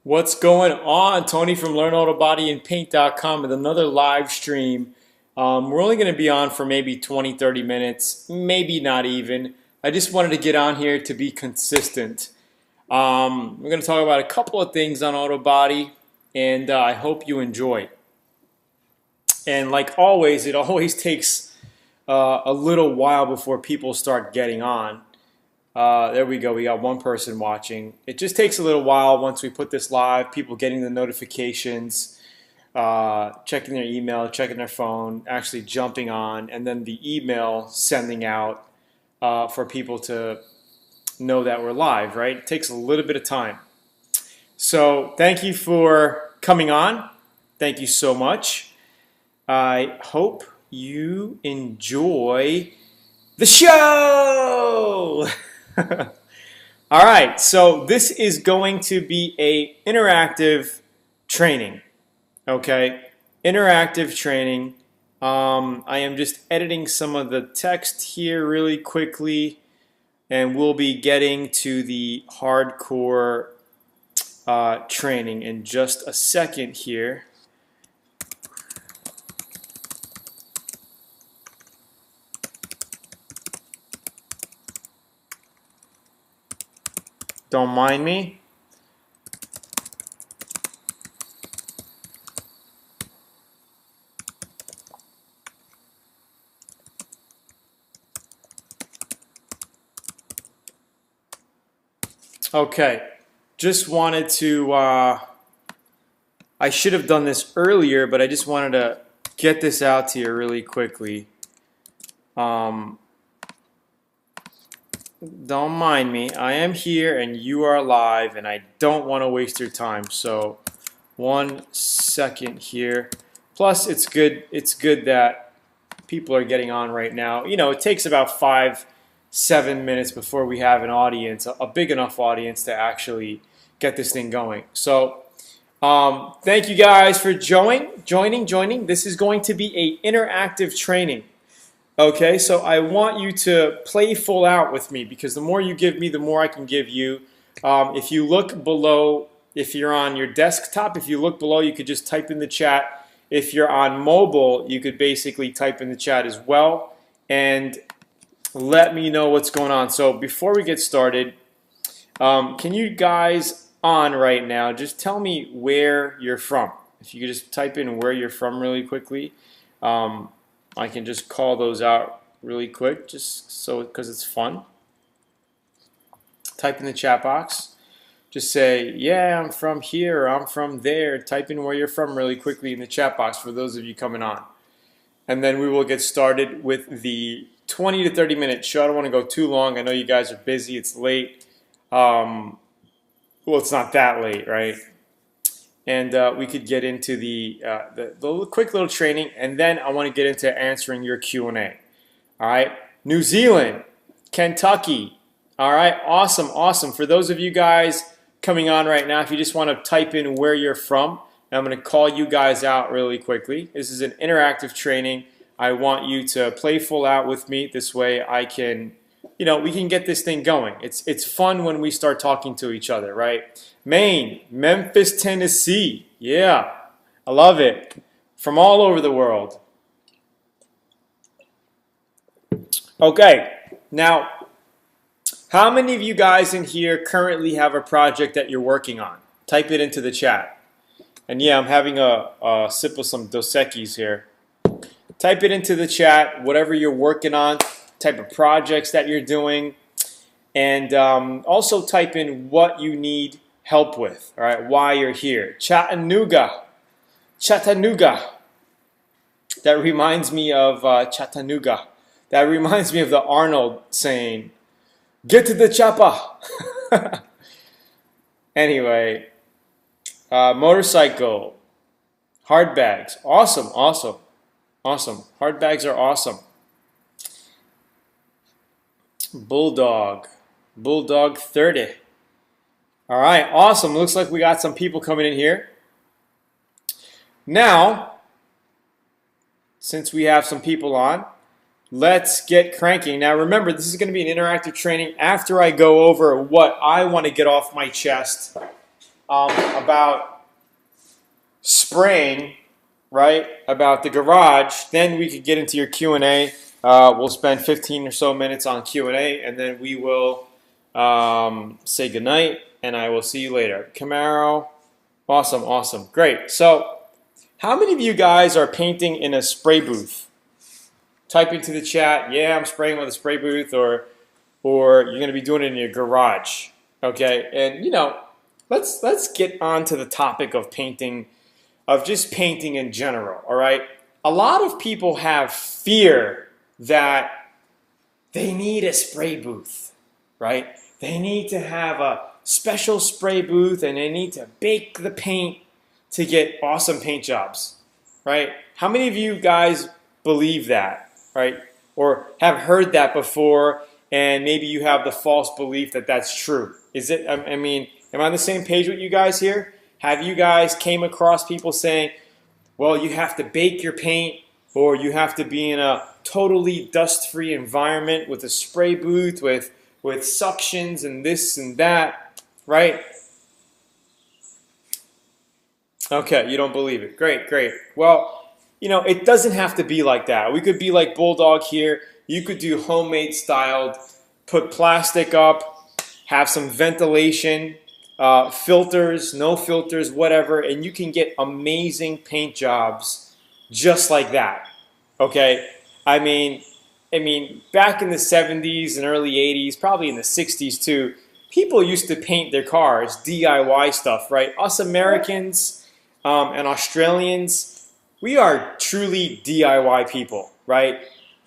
What's going on? Tony from LearnAutoBodyAndPaint.com with another live stream. We're only going to be on for maybe 20, 30 minutes, maybe not even. I just wanted to get on here to be consistent. We're going to talk about a couple of things on auto body, and I hope you enjoy. And like always, it always takes a little while before people start getting on. There we go. We got one person watching. It just takes a little while once we put this live, people getting the notifications, checking their email, checking their phone, actually jumping on, and then the email sending out for people to know that we're live, right? It takes a little bit of time. So thank you for coming on. Thank you so much. I hope you enjoy the show. All right, so this is going to be a interactive training, okay? Interactive training. I am just editing some of the text here really quickly, and we'll be getting to the hardcore training in just a second here. Don't mind me. Okay, just wanted to, I should have done this earlier, but I just wanted to get this out to you really quickly. Don't mind me. I am here and you are live and I don't want to waste your time. So 1 second here. Plus it's good that people are getting on right now. You know, it takes about 5-7 minutes before we have an audience, a big enough audience to actually get this thing going. So thank you guys for joining. This is going to be an interactive training. Okay, so I want you to play full out with me because the more you give me, the more I can give you. If you look below, if you're on your desktop, if you look below, you could just type in the chat. If you're on mobile, you could basically type in the chat as well and let me know what's going on. So before we get started, can you guys on right now just tell me where you're from? If you could just type in where you're from really quickly. I can just call those out really quick, just so because it's fun. Type in the chat box. Just say, yeah, I'm from here, or I'm from there. Type in where you're from really quickly in the chat box for those of you coming on. And then we will get started with the 20 to 30 minute show. I don't want to go too long. I know you guys are busy. It's late. Well, it's not that late, right? And we could get into the quick little training, and then I want to get into answering your Q&A. All right, New Zealand, Kentucky. All right, awesome. For those of you guys coming on right now, if you just want to type in where you're from, and I'm going to call you guys out really quickly. This is an interactive training. I want you to play full out with me. This way I can, you know, we can get this thing going. It's fun when we start talking to each other, right? Maine, Memphis, Tennessee. Yeah, I love it. From all over the world. Okay, now, how many of you guys in here currently have a project that you're working on? Type it into the chat. And yeah, I'm having a sip of some Dos Equis here. Type it into the chat, whatever you're working on, type of projects that you're doing, and also type in what you need help with, all right, why you're here. Chattanooga. That reminds me of Chattanooga. That reminds me of the Arnold saying, get to the chopper. Anyway, motorcycle, hard bags, awesome. Hard bags are awesome. Bulldog 30. All right, awesome. Looks like we got some people coming in here. Now, since we have some people on, let's get cranking. Now remember, this is going to be an interactive training after I go over what I want to get off my chest about spraying, right, about the garage, then we could get into your Q&A. We'll spend 15 or so minutes on Q&A, and then we will say goodnight, and I will see you later. Camaro, awesome, awesome, great. So how many of you guys are painting in a spray booth? Type into the chat, yeah, I'm spraying with a spray booth, or you're going to be doing it in your garage, okay? And, you know, let's get on to the topic of painting, of just painting in general, all right? A lot of people have fear that they need a spray booth, right? They need to have a special spray booth and they need to bake the paint to get awesome paint jobs, right? How many of you guys believe that, right? Or have heard that before, and maybe you have the false belief that that's true. Is it, I mean, am I on the same page with you guys here? Have you guys came across people saying, well, you have to bake your paint, or you have to be in a totally dust-free environment with a spray booth, with suctions and this and that, right? Okay, you don't believe it. Great, great. Well, you know, it doesn't have to be like that. We could be like Bulldog here. You could do homemade styled, put plastic up, have some ventilation, filters, no filters, whatever, and you can get amazing paint jobs just like that, okay? I mean, back in the 70s and early 80s, probably in the 60s too, people used to paint their cars, DIY stuff, right? Us Americans and Australians, we are truly DIY people, right?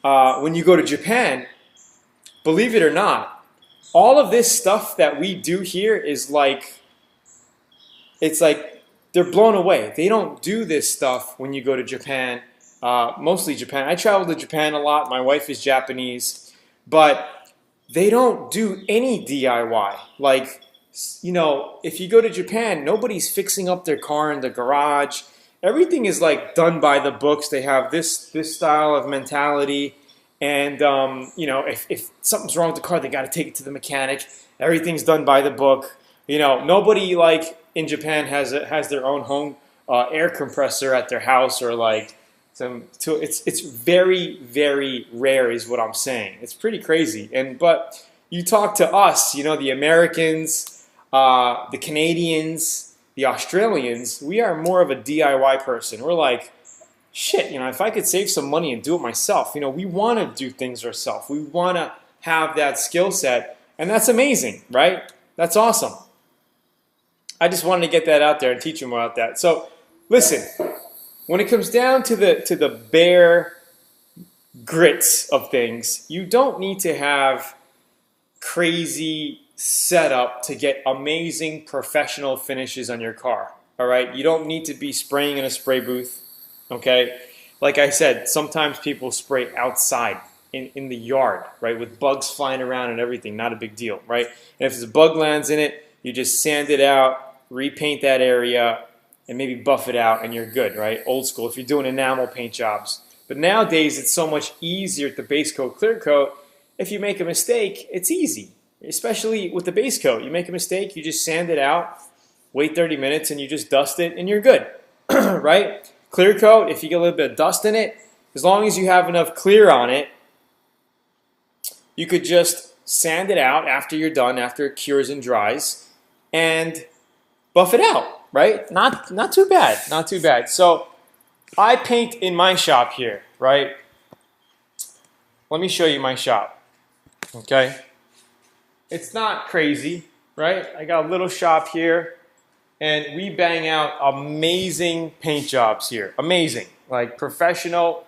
When you go to Japan, believe it or not, all of this stuff that we do here is like, it's like they're blown away. They don't do this stuff when you go to Japan, mostly Japan. I travel to Japan a lot. My wife is Japanese, but they don't do any DIY. Like, you know, if you go to Japan, nobody's fixing up their car in the garage. Everything is like done by the books. They have this style of mentality. And, you know, if something's wrong with the car, they got to take it to the mechanic. Everything's done by the book. You know, nobody like in Japan has their own home air compressor at their house, or like it's very, very rare is what I'm saying. It's pretty crazy. But you talk to us, you know, the Americans, the Canadians, the Australians, we are more of a DIY person. We're like, shit, you know, if I could save some money and do it myself, you know, we want to do things ourselves. We want to have that skill set, and that's amazing, right? That's awesome. I just wanted to get that out there and teach them about that. So, listen, when it comes down to the bare grits of things, you don't need to have crazy setup to get amazing professional finishes on your car, all right? You don't need to be spraying in a spray booth. Okay, like I said, sometimes people spray outside in the yard, right, with bugs flying around and everything, not a big deal, right? And if a bug lands in it, you just sand it out, repaint that area, and maybe buff it out, and you're good, right? Old school, if you're doing enamel paint jobs. But nowadays, it's so much easier at the base coat, clear coat. If you make a mistake, it's easy, especially with the base coat. You make a mistake, you just sand it out, wait 30 minutes, and you just dust it, and you're good, right? Clear coat, if you get a little bit of dust in it, as long as you have enough clear on it, you could just sand it out after you're done, after it cures and dries, and buff it out, right? Not too bad, not too bad. So I paint in my shop here, right? Let me show you my shop, okay? It's not crazy, right? I got a little shop here. And we bang out amazing paint jobs here. Amazing. Like professional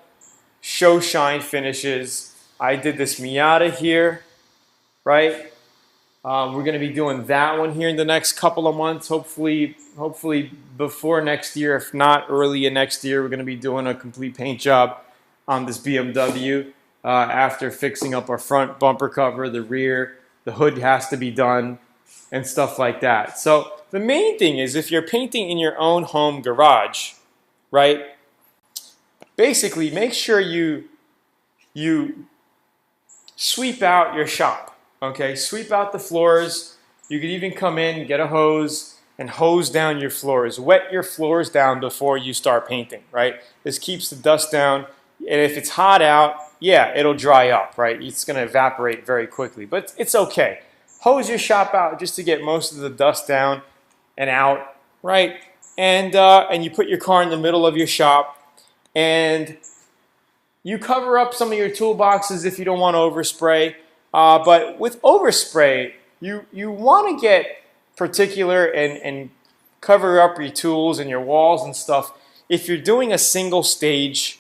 show shine finishes. I did this Miata here, right? We're going to be doing that one here in the next couple of months. Hopefully before next year. If not, early in next year, we're going to be doing a complete paint job on this BMW after fixing up our front bumper cover, the rear. The hood has to be done and stuff like that. So the main thing is, if you're painting in your own home garage, right, basically make sure you sweep out your shop, okay? Sweep out the floors. You could even come in, get a hose, and hose down your floors. Wet your floors down before you start painting, right? This keeps the dust down. And if it's hot out, yeah, it'll dry up, right? It's going to evaporate very quickly, but it's okay. Hose your shop out just to get most of the dust down and out, right? And you put your car in the middle of your shop, and you cover up some of your toolboxes if you don't want to overspray. But with overspray, you want to get particular and cover up your tools and your walls and stuff if you're doing a single stage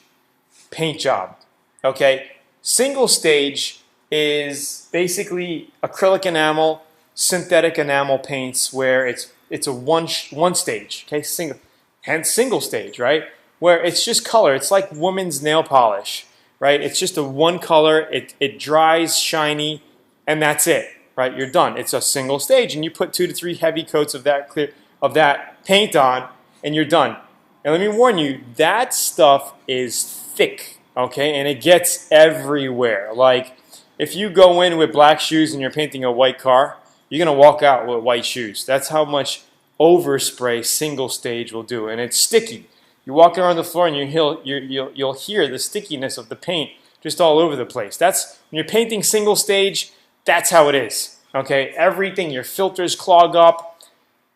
paint job. Okay, single stage is basically acrylic enamel, synthetic enamel paints where it's a one stage. Okay, single stage, right? Where it's just color. It's like women's nail polish, right? It's just a one color. It dries shiny, and that's it, right? You're done. It's a single stage, and you put 2 to 3 heavy coats of that paint on, and you're done. And let me warn you, that stuff is thick, okay? And it gets everywhere. Like, if you go in with black shoes and you're painting a white car, you're going to walk out with white shoes. That's how much overspray single stage will do. And it's sticky. You walk around the floor and you'll hear the stickiness of the paint just all over the place. That's when you're painting single stage, that's how it is. Okay? Everything, your filters clog up.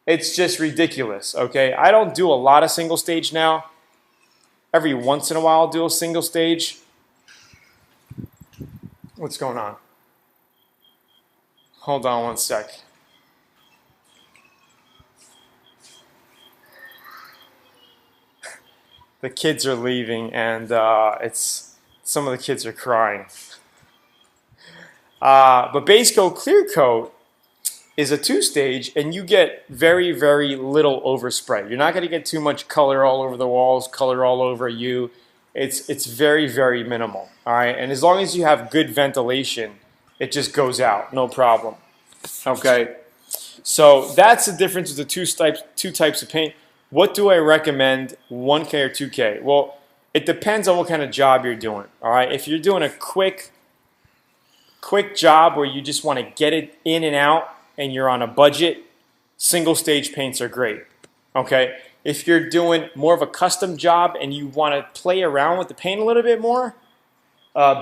It's just ridiculous. Okay? I don't do a lot of single stage now. Every once in a while I'll do a single stage. What's going on? Hold on one sec. The kids are leaving, and some of the kids are crying. But base coat, clear coat is a 2-stage, and you get very, very little overspray. You're not going to get too much color all over the walls, color all over you. It's very, very minimal. All right, and as long as you have good ventilation, it just goes out, no problem. Okay, so that's the difference with the two types of paint. What do I recommend, 1K or 2K? Well, it depends on what kind of job you're doing. All right, if you're doing a quick job where you just want to get it in and out, and you're on a budget, single stage paints are great. Okay, if you're doing more of a custom job and you want to play around with the paint a little bit more,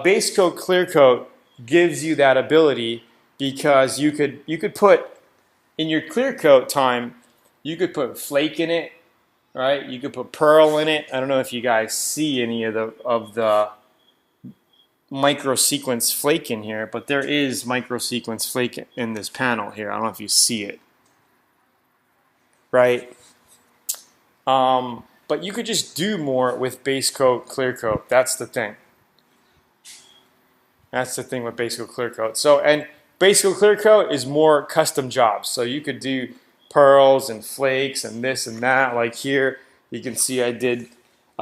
base coat, clear coat gives you that ability, because you could put in your clear coat time, you could put flake in it, right? You could put pearl in it. I don't know if you guys see any of the micro sequence flake in here, but there is micro sequence flake in this panel here. I don't know if you see it, right? But you could just do more with base coat, clear coat. That's the thing. That's the thing with base coat, clear coat. So, and base coat, clear coat is more custom jobs. So you could do pearls and flakes and this and that. Like here, you can see I did,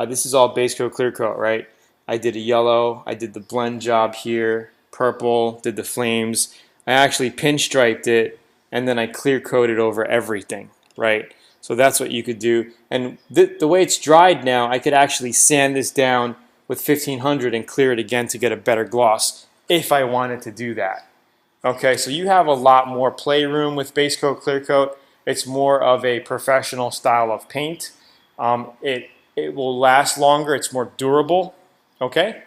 this is all base coat, clear coat, right? I did a yellow, I did the blend job here, purple, did the flames. I actually pinstriped it, and then I clear coated over everything, right? So that's what you could do. And the way it's dried now, I could actually sand this down with 1500 and clear it again to get a better gloss if I wanted to do that. Okay, so you have a lot more playroom with base coat, clear coat. It's more of a professional style of paint. It will last longer. It's more durable. Okay.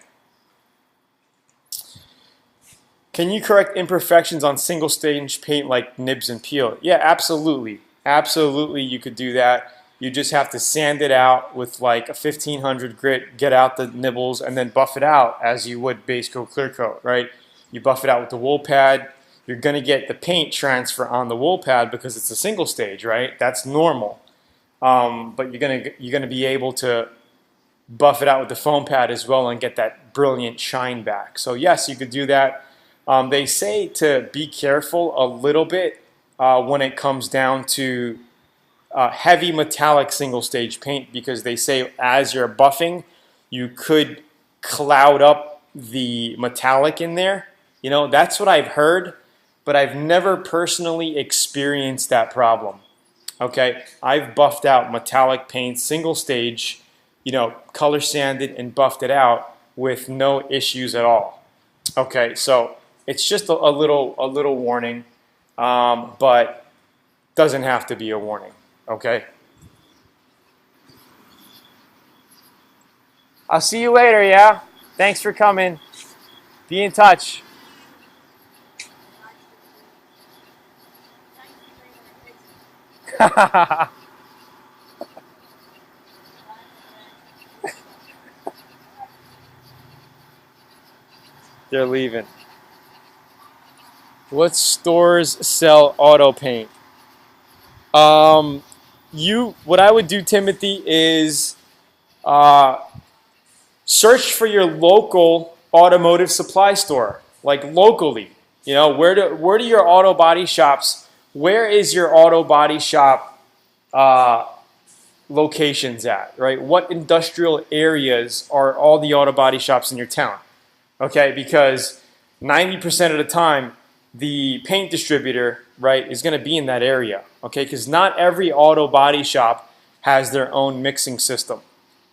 Can you correct imperfections on single stage paint like nibs and peel? Yeah, absolutely. Absolutely, you could do that. You just have to sand it out with like a 1500 grit, get out the nibbles, and then buff it out as you would base coat, clear coat, right? You buff it out with the wool pad. You're going to get the paint transfer on the wool pad because it's a single stage, right? That's normal. But you're gonna be able to buff it out with the foam pad as well and get that brilliant shine back. So yes, you could do that. They say to be careful a little bit when it comes down to heavy metallic single stage paint, because they say as you're buffing, you could cloud up the metallic in there. You know, that's what I've heard, but I've never personally experienced that problem. Okay, I've buffed out metallic paint, single stage, you know, color sanded and buffed it out with no issues at all. Okay, so it's just a little warning, but doesn't have to be a warning, okay? I'll see you later, yeah? Thanks for coming. Be in touch. They're leaving. What stores sell auto paint? What I would do, Timothy, is search for your local automotive supply store, like locally. You know, where do your auto body shops? Where is your auto body shop locations at? Right? What industrial areas are all the auto body shops in your town? Okay, because 90% of the time, the paint distributor, right, is going to be in that area. Okay, because not every auto body shop has their own mixing system.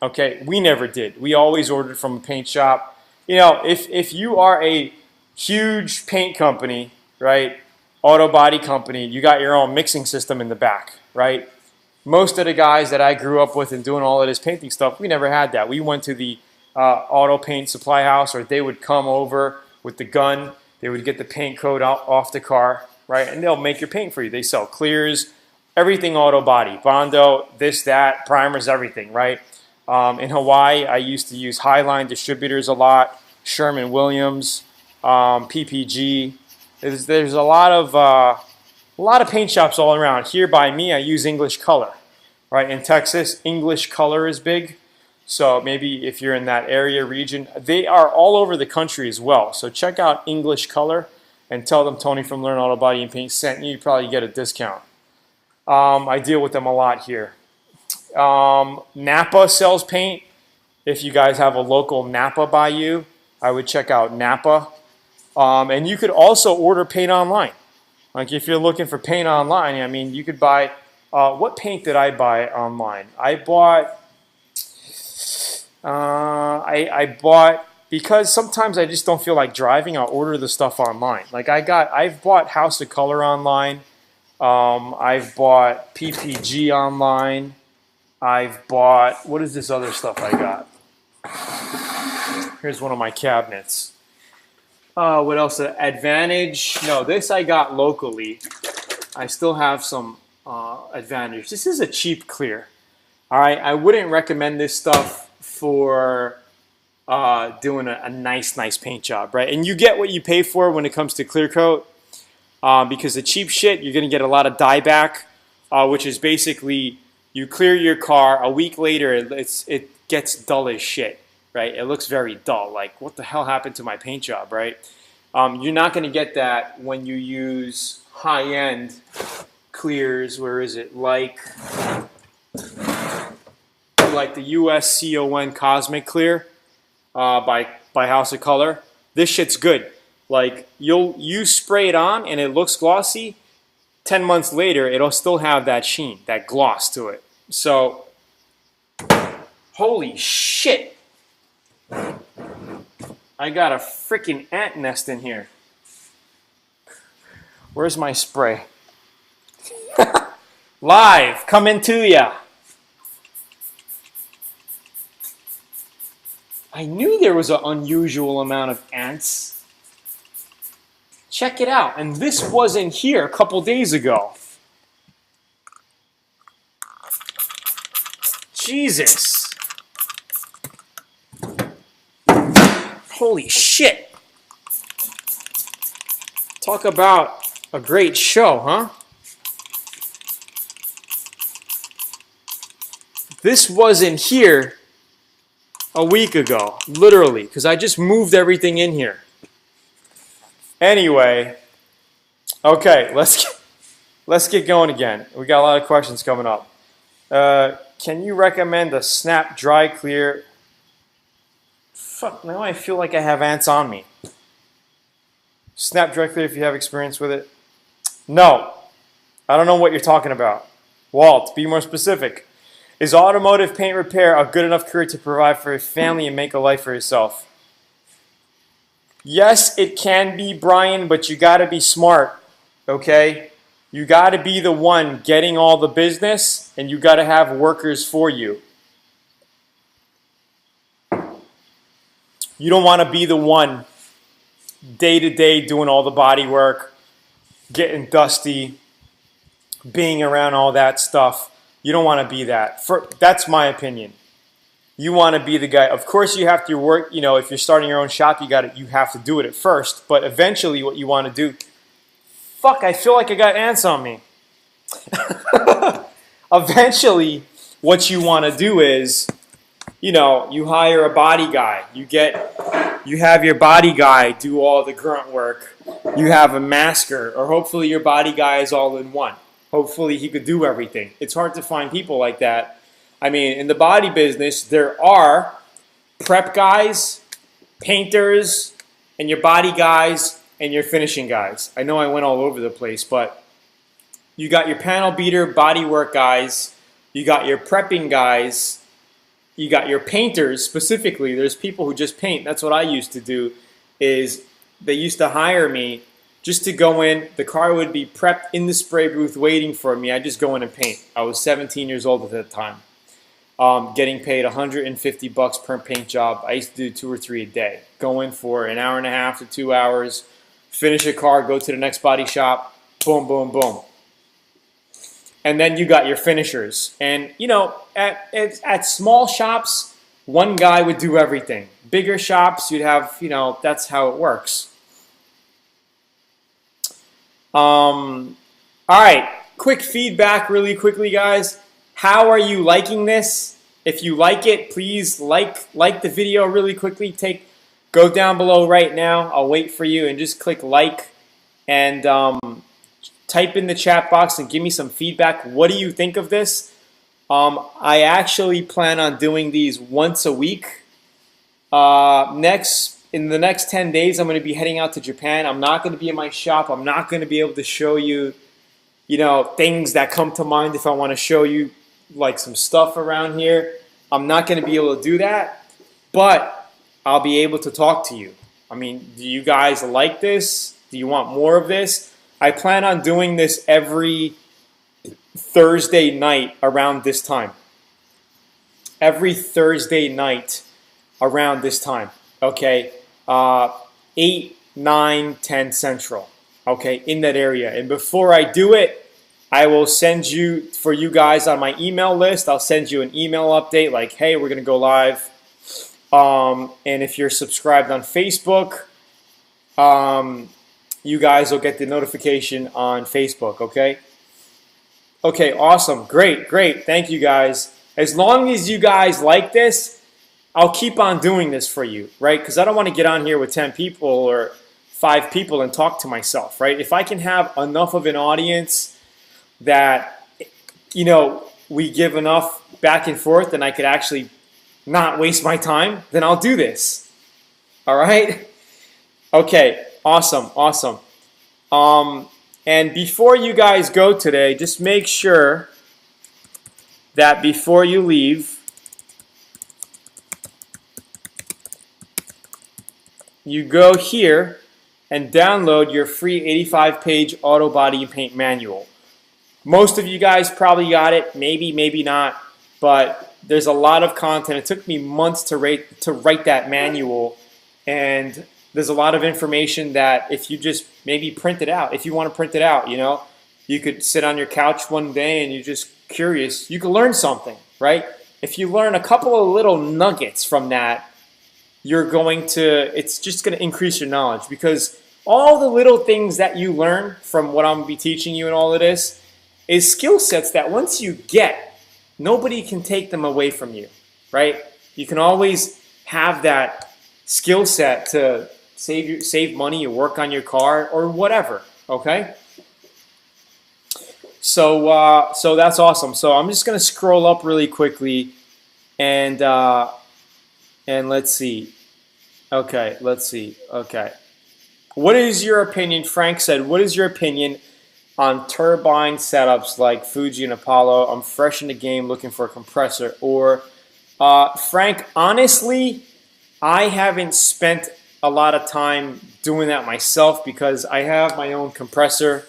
Okay, we never did. We always ordered from a paint shop. You know, if you are a huge paint company, right, auto body company, you got your own mixing system in the back, right? Most of the guys that I grew up with and doing all of this painting stuff, we never had that. We went to the auto paint supply house, or they would come over with the gun. They would get the paint coat off the car, right, and they'll make your paint for you. They sell clears, everything auto body, Bondo, this, that, primers, everything, right? In Hawaii, I used to use Highline distributors a lot, Sherman-Williams, PPG. There's a lot of paint shops all around. Here by me, I use English Color. Right, in Texas, English Color is big. So maybe if you're in that area, region, they are all over the country as well. So check out English Color and tell them Tony from Learn Auto Body and Paint sent you. You probably get a discount. I deal with them a lot here. Napa sells paint. If you guys have a local Napa by you, I would check out Napa. And you could also order paint online. Like if you're looking for paint online, I mean, you could buy, what paint did I buy online? I bought, I bought, because sometimes I just don't feel like driving, I'll order the stuff online. Like I've bought House of Color online. I've bought PPG online. I've bought, what is this other stuff I got? Here's one of my cabinets. What else? Advantage. No, this I got locally. I still have some Advantage. This is a cheap clear. All right, I wouldn't recommend this stuff for doing a nice paint job, right? And you get what you pay for when it comes to clear coat, because the cheap shit, you're going to get a lot of dieback, which is basically you clear your car, a week later it gets dull as shit, right? It looks very dull, like what the hell happened to my paint job, right? You're not going to get that when you use high-end clears. Where is it? Like the USCON Cosmic Clear by House of Color. This shit's good. Like you spray it on and it looks glossy. 10 months later, it'll still have that sheen, that gloss to it. So, holy shit! I got a freaking ant nest in here. Where's my spray? Live, coming to ya. I knew there was an unusual amount of ants. Check it out. And this wasn't here a couple days ago. Jesus. Holy shit. Talk about a great show, huh? This wasn't here a week ago, literally, because I just moved everything in here. Anyway, okay, let's get going again. We got a lot of questions coming up. Can you recommend a Snap Dry Clear? Fuck, now I feel like I have ants on me. Snap Dry Clear if you have experience with it. No, I don't know what you're talking about. Walt, be more specific. Is automotive paint repair a good enough career to provide for a family and make a life for yourself? Yes, it can be, Brian, but you got to be smart, okay? You got to be the one getting all the business, and you got to have workers for you. You don't want to be the one day to day doing all the body work, getting dusty, being around all that stuff. You don't want to be that. That's my opinion. You want to be the guy. Of course, you have to work. You know, if you're starting your own shop, you have to do it at first. But eventually, what you want to do. Fuck! I feel like I got ants on me. Eventually, what you want to do is, you know, you hire a body guy. You have your body guy do all the grunt work. You have a masker, or hopefully your body guy is all in one. Hopefully he could do everything. It's hard to find people like that. I mean, in the body business, there are prep guys, painters, and your body guys, and your finishing guys. I know I went all over the place, but you got your panel beater, body work guys. You got your prepping guys. You got your painters specifically. There's people who just paint. That's what I used to do. Is they used to hire me just to go in. The car would be prepped in the spray booth waiting for me. I just go in and paint. I was 17 years old at that time. Getting paid $150 per paint job. I used to do 2 or 3 a day. Go in for an hour and a half to 2 hours, finish a car, go to the next body shop, boom, boom, boom. And then you got your finishers. And, you know, at small shops, one guy would do everything. Bigger shops, you'd have, you know, that's how it works. All right, quick feedback really quickly, guys. How are you liking this? If you like it, please like the video really quickly. Go down below right now. I'll wait for you and just click like and type in the chat box and give me some feedback. What do you think of this? I actually plan on doing these once a week. In the next 10 days, I'm going to be heading out to Japan. I'm not going to be in my shop. I'm not going to be able to show you, you know, things that come to mind if I want to show you like some stuff around here. I'm not going to be able to do that, but I'll be able to talk to you. I mean, do you guys like this? Do you want more of this? I plan on doing this every Thursday night around this time. Every Thursday night around this time. Okay, 8, 9, 10 Central. Okay, in that area. And before I do it, I will send you, for you guys on my email list, I'll send you an email update like, hey, we're going to go live. And if you're subscribed on Facebook, you guys will get the notification on Facebook, okay? Okay, awesome. Great, great. Thank you, guys. As long as you guys like this, I'll keep on doing this for you, right? Because I don't want to get on here with 10 people or 5 people and talk to myself, right? If I can have enough of an audience that, you know, we give enough back and forth and I could actually not waste my time, then I'll do this. All right? Okay, awesome, awesome. And before you guys go today, just make sure that before you leave, you go here and download your free 85-page auto body and paint manual. Most of you guys probably got it, maybe not, but there's a lot of content. It took me months to write that manual, and there's a lot of information that if you just maybe print it out, if you want to print it out, you know, you could sit on your couch one day and you're just curious, you could learn something, right? If you learn a couple of little nuggets from that, it's just going to increase your knowledge, because all the little things that you learn from what I'm going to be teaching you and all of this is skill sets that once you get, nobody can take them away from you, right? You can always have that skill set to save money or work on your car or whatever, okay? So that's awesome. So I'm just going to scroll up really quickly and let's see. Okay, let's see. Okay. What is your opinion? Frank said, what is your opinion on turbine setups like Fuji and Apollo? I'm fresh in the game looking for a compressor. Or, Frank, honestly, I haven't spent a lot of time doing that myself because I have my own compressor.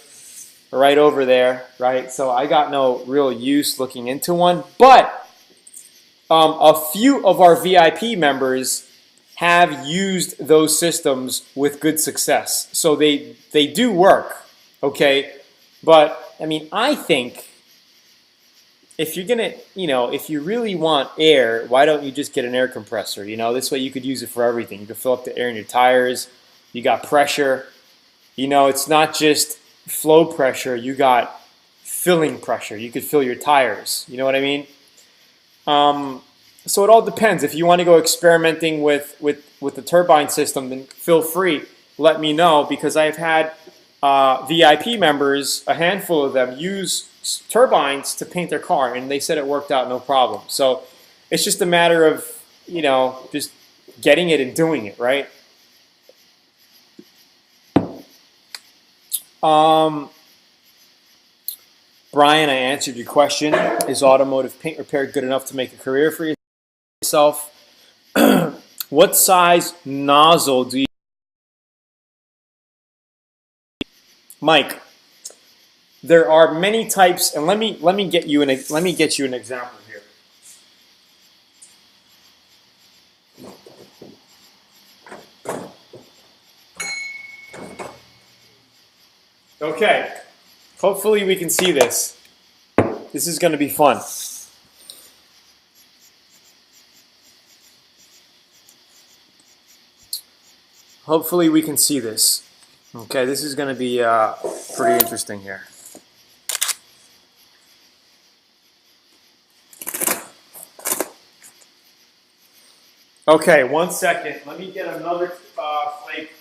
right over there, right? So I got no real use looking into one, but a few of our VIP members have used those systems with good success. So they do work, okay? But I mean, I think if you're gonna, if you really want air, why don't you just get an air compressor? This way you could use it for everything. You could fill up the air in your tires. You got pressure. It's not just flow pressure. You got filling pressure. You could fill your tires. You know what I mean? So it all depends. If you want to go experimenting with the turbine system, then feel free. Let me know, because I've had VIP members, a handful of them, use turbines to paint their car, and they said it worked out no problem. So it's just a matter of, just getting it and doing it, right? Brian, I answered your question. Is automotive paint repair good enough to make a career for yourself? What size nozzle do you, Mike? There are many types, and let me get you an example here. Okay, hopefully we can see this. This is going to be fun. Hopefully we can see this. Okay, this is going to be pretty interesting here. Okay, 1 second. Let me get another flake.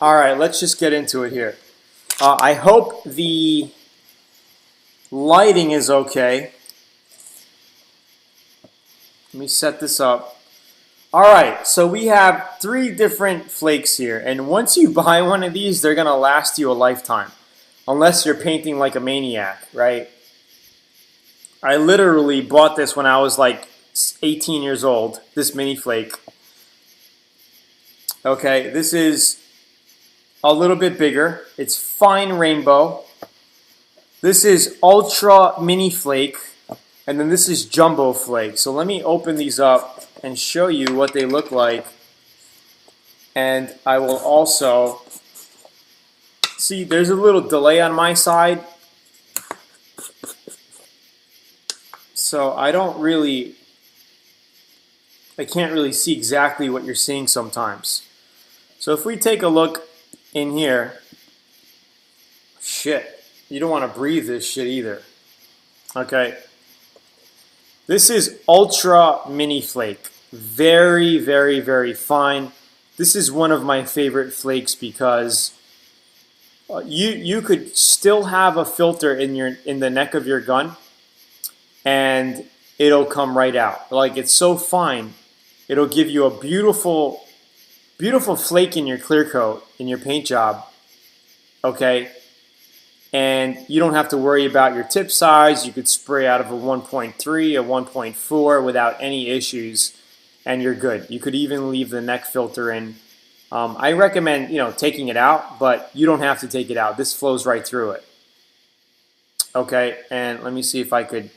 All right, let's just get into it here. I hope the lighting is okay. Let me set this up. All right, so we have 3 different flakes here, and once you buy one of these, they're gonna last you a lifetime, unless you're painting like a maniac, right? I literally bought this when I was like 18 years old, this mini flake. Okay, this is a little bit bigger. It's fine rainbow. This is ultra mini flake, and then this is jumbo flake. So let me open these up and show you what they look like. And I will also see there's a little delay on my side. So I can't really see exactly what you're seeing sometimes. So if we take a look in here, shit, you don't want to breathe this shit either. Okay. This is ultra mini flake. Very, very, very fine. This is one of my favorite flakes because you could still have a filter in the neck of your gun, and it'll come right out. Like, it's so fine, it'll give you a beautiful, beautiful flake in your clear coat, in your paint job, okay? And you don't have to worry about your tip size. You could spray out of a 1.3, a 1.4 without any issues, and you're good. You could even leave the neck filter in. I recommend, taking it out, but you don't have to take it out. This flows right through it. Okay, and let me see if I'll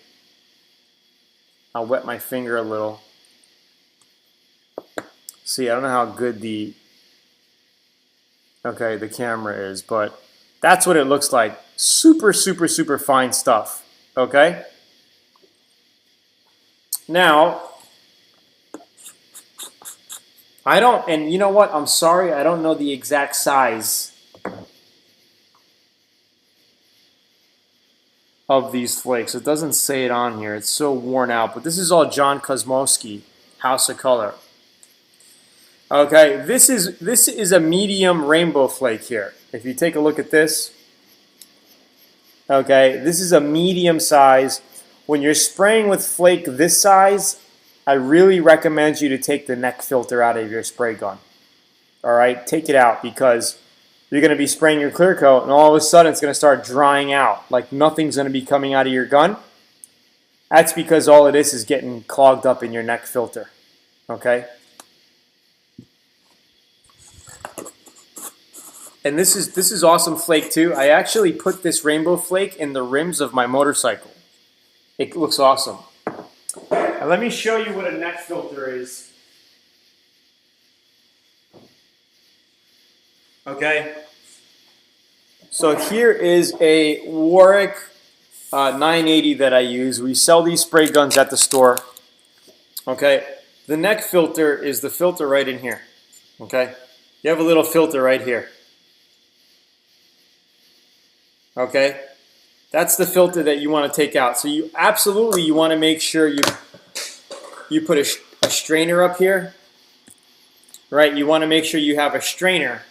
wet my finger a little. See, I don't know how good the camera is, but that's what it looks like. Super, super, super fine stuff. Okay? Now, and you know what? I'm sorry, I don't know the exact size of these flakes. It doesn't say it on here. It's so worn out. But this is all John Kosmowski, House of Color. Okay, this is a medium rainbow flake here. If you take a look at this, okay, this is a medium size. When you're spraying with flake this size, I really recommend you to take the neck filter out of your spray gun. All right, take it out, because you're going to be spraying your clear coat, and all of a sudden it's going to start drying out. Like nothing's going to be coming out of your gun. That's because all of this is getting clogged up in your neck filter. Okay? And this is awesome flake too. I actually put this rainbow flake in the rims of my motorcycle. It looks awesome. And let me show you what a neck filter is. Okay. So here is a Warwick 980 that I use. We sell these spray guns at the store. Okay. The neck filter is the filter right in here. Okay. You have a little filter right here. Okay. That's the filter that you want to take out. So you want to make sure you put a strainer up here. Right. You want to make sure you have a strainer.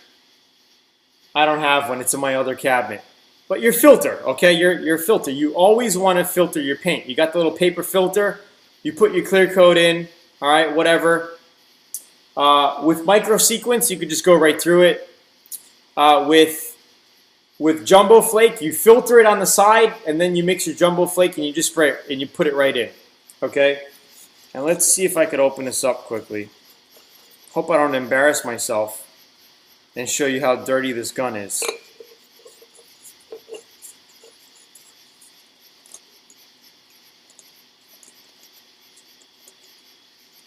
I don't have one. It's in my other cabinet. But your filter, okay, your filter. You always want to filter your paint. You got the little paper filter. You put your clear coat in. All right, whatever. With micro sequence, you could just go right through it. With jumbo flake, you filter it on the side, and then you mix your jumbo flake, and you just spray it, and you put it right in. Okay. And let's see if I could open this up quickly. Hope I don't embarrass myself and show you how dirty this gun is.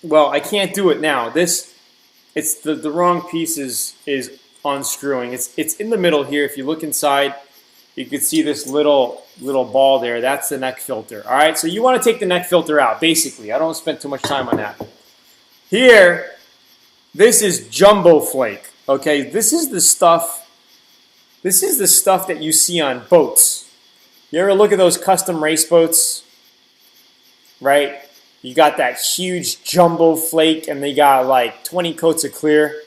Well, I can't do it now. It's the wrong piece is unscrewing. It's in the middle here. If you look inside, you can see this little ball there. That's the neck filter. All right, so you want to take the neck filter out, basically. I don't spend too much time on that. Here, this is jumbo flake. Okay, this is the stuff that you see on boats. You ever look at those custom race boats? Right? You got that huge jumbo flake and they got like 20 coats of clear.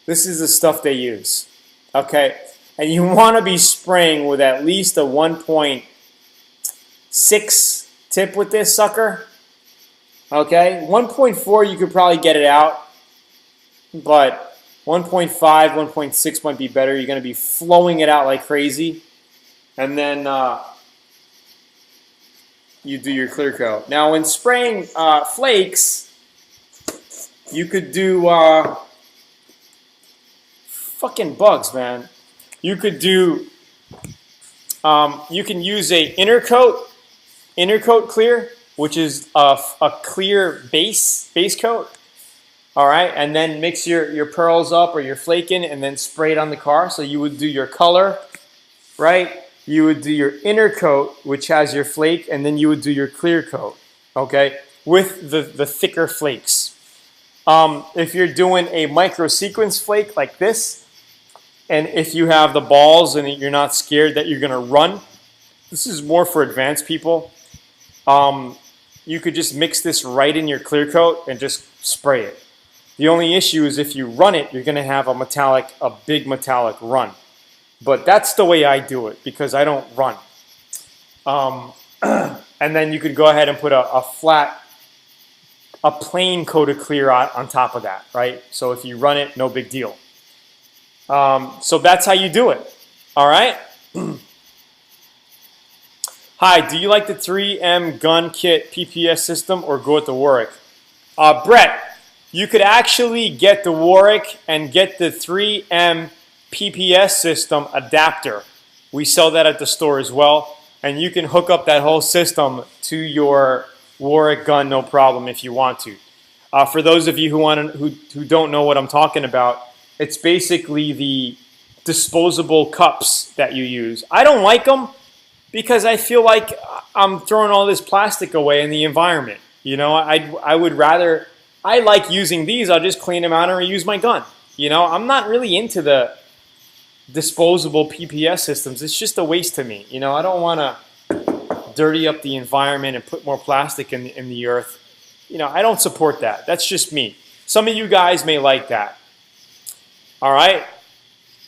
This is the stuff they use. Okay? And you want to be spraying with at least a 1.6 tip with this sucker. Okay? 1.4 you could probably get it out. But 1.5, 1.6 might be better. You're going to be flowing it out like crazy. And then you do your clear coat. Now, when spraying flakes, you could do fucking bugs, man. You could do, you can use a inner coat clear, which is a clear base coat. All right, and then mix your pearls up or your flake in and then spray it on the car. So you would do your color, right? You would do your inner coat, which has your flake, and then you would do your clear coat, okay, with the thicker flakes. If you're doing a micro sequence flake like this, and if you have the balls and you're not scared that you're going to run, this is more for advanced people. You could just mix this right in your clear coat and just spray it. The only issue is if you run it, you're going to have a big metallic run. But that's the way I do it because I don't run. And then you could go ahead and put a plain coat of clear on top of that, right? So if you run it, no big deal. So that's how you do it. All right? Hi, do you like the 3M gun kit PPS system or go with the Warwick? Brett, you could actually get the Warwick and get the 3M PPS system adapter. We sell that at the store as well. And you can hook up that whole system to your Warwick gun, no problem, if you want to. For those of you who don't know what I'm talking about, it's basically the disposable cups that you use. I don't like them because I feel like I'm throwing all this plastic away in the environment. You know, I would rather, I like using these. I'll just clean them out and reuse my gun. You know, I'm not really into the disposable PPS systems. It's just a waste to me. You know, I don't want to dirty up the environment and put more plastic in the earth. You know, I don't support that. That's just me. Some of you guys may like that. All right.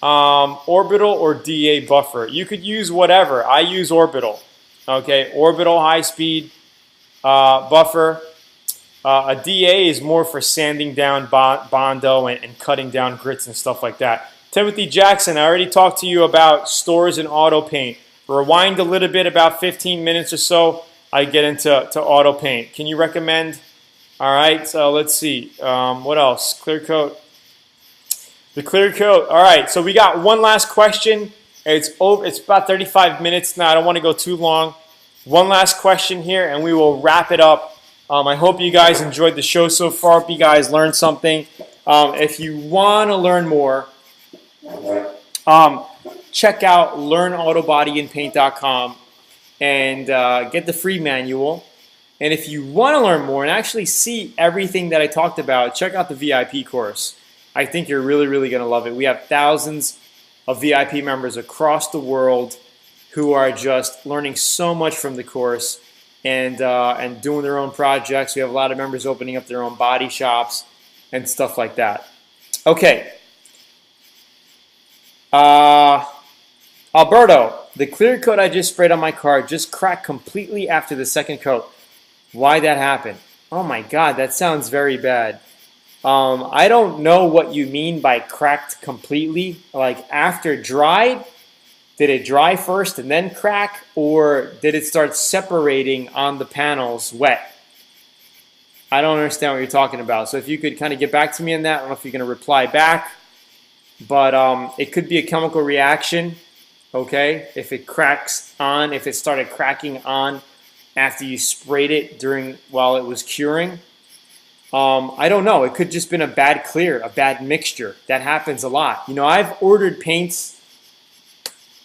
Orbital or DA buffer. You could use whatever. I use orbital. Okay, orbital high speed buffer. A DA is more for sanding down Bondo and cutting down grits and stuff like that. Timothy Jackson, I already talked to you about stores and auto paint. Rewind a little bit, about 15 minutes or so, I get into auto paint. Can you recommend? All right, so let's see. What else? Clear coat. The clear coat. All right, so we got one last question. It's over. It's about 35 minutes now. I don't want to go too long. One last question here, and we will wrap it up. I hope you guys enjoyed the show so far. Hope you guys learned something. If you want to learn more, check out learnautobodyandpaint.com and get the free manual. And if you want to learn more and actually see everything that I talked about, check out the VIP course. I think you're really, really going to love it. We have thousands of VIP members across the world who are just learning so much from the course and doing their own projects. We have a lot of members opening up their own body shops and stuff like that. Okay. Alberto, the clear coat I just sprayed on my car just cracked completely after the second coat. Why'd that happen? Oh my God, that sounds very bad. I don't know what you mean by cracked completely. Like after dried, did it dry first and then crack, or did it start separating on the panels wet? I don't understand what you're talking about. So if you could kind of get back to me on that. I don't know if you're going to reply back, but it could be a chemical reaction, okay? If it cracks on, if it started cracking on after you sprayed it while it was curing. I don't know. It could just been a bad clear, a bad mixture. That happens a lot. You know, I've ordered paints.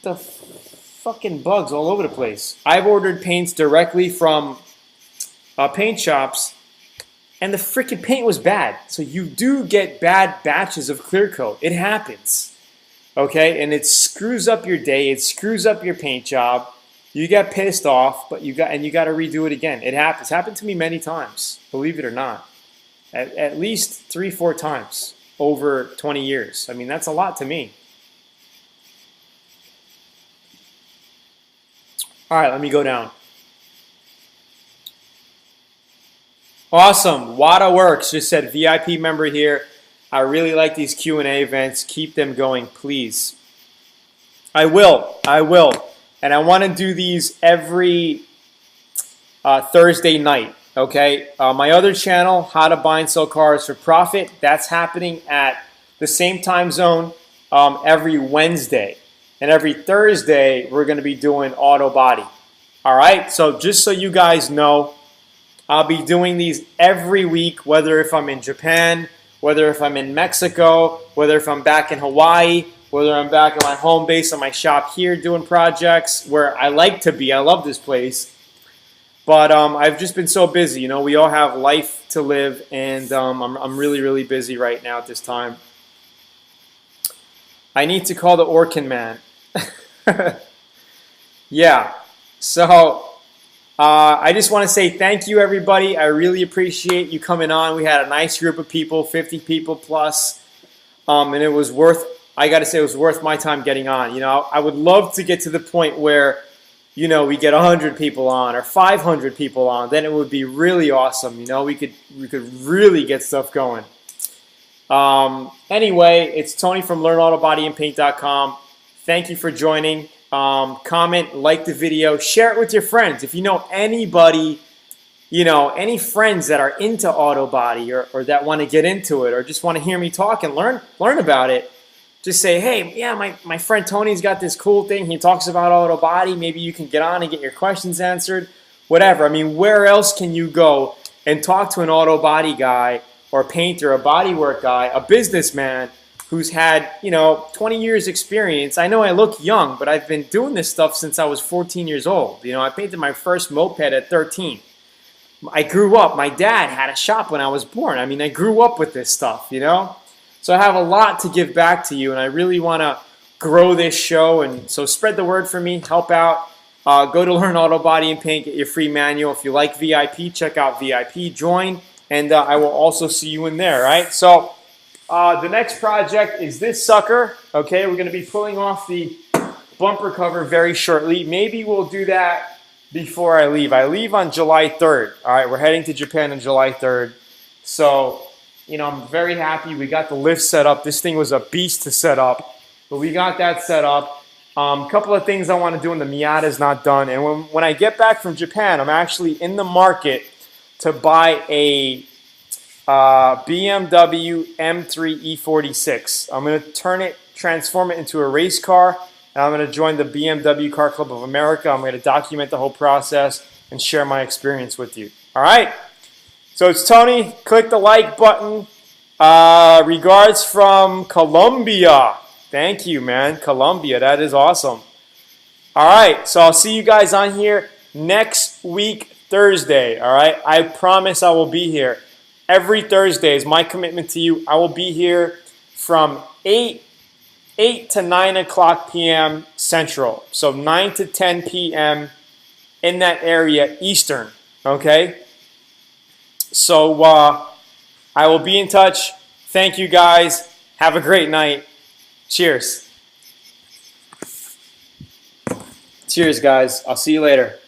The fucking bugs all over the place. I've ordered paints directly from paint shops, and the freaking paint was bad. So you do get bad batches of clear coat. It happens. Okay? And it screws up your day. It screws up your paint job. You get pissed off, but you got to redo it again. It happens. It's happened to me many times, believe it or not. At least 3-4 times over 20 years. I mean, that's a lot to me. All right, let me go down. Awesome. Wada Works just said VIP member here. I really like these Q&A events. Keep them going, please. I will. And I want to do these every Thursday night. Okay, my other channel, How to Buy and Sell Cars for Profit, that's happening at the same time zone every Wednesday. And every Thursday, we're going to be doing auto body. All right, so just so you guys know, I'll be doing these every week, whether if I'm in Japan, whether if I'm in Mexico, whether if I'm back in Hawaii, whether I'm back at my home base on my shop here doing projects where I like to be. I love this place. But I've just been so busy. You know, we all have life to live, and I'm really, really busy right now at this time. I need to call the Orkin man. Yeah. So I just want to say thank you, everybody. I really appreciate you coming on. We had a nice group of people, 50 people plus, and it was worth. I got to say, it was worth my time getting on. You know, I would love to get to the point where, you know, we get 100 people on or 500 people on. Then it would be really awesome. You know, we could really get stuff going. Anyway, it's Tony from LearnAutoBodyAndPaint.com. Thank you for joining. Comment, like the video, share it with your friends. If you know anybody, you know, any friends that are into auto body or that want to get into it or just want to hear me talk and learn about it, just say, hey, yeah, my friend Tony's got this cool thing. He talks about auto body. Maybe you can get on and get your questions answered. Whatever. I mean, where else can you go and talk to an auto body guy or a painter, a bodywork guy, a businessman who's had, you know, 20 years experience? I know I look young, but I've been doing this stuff since I was 14 years old. You know, I painted my first moped at 13. I grew up. My dad had a shop when I was born. I mean, I grew up with this stuff, you know? So I have a lot to give back to you, and I really want to grow this show. And so spread the word for me. Help out. Go to Learn Auto Body and Paint. Get your free manual. If you like VIP, check out VIP. Join, and I will also see you in there, right? So the next project is this sucker. Okay, we're going to be pulling off the bumper cover very shortly. Maybe we'll do that before I leave. I leave on July 3rd. All right, we're heading to Japan on July 3rd. So, you know, I'm very happy. We got the lift set up. This thing was a beast to set up, but we got that set up. A couple of things I want to do, and the Miata is not done. And when I get back from Japan, I'm actually in the market to buy a BMW M3 E46. I'm going to transform it into a race car, and I'm going to join the BMW Car Club of America. I'm going to document the whole process and share my experience with you. All right? So it's Tony. Click the like button. Regards from Colombia. Thank you, man. Colombia. That is awesome. All right. So I'll see you guys on here next week, Thursday. All right. I promise I will be here. Every Thursday is my commitment to you. I will be here from 8 to 9 o'clock p.m. Central. So 9 to 10 p.m. in that area Eastern. Okay? So I will be in touch. Thank you guys. Have a great night. Cheers. Cheers, guys. I'll see you later.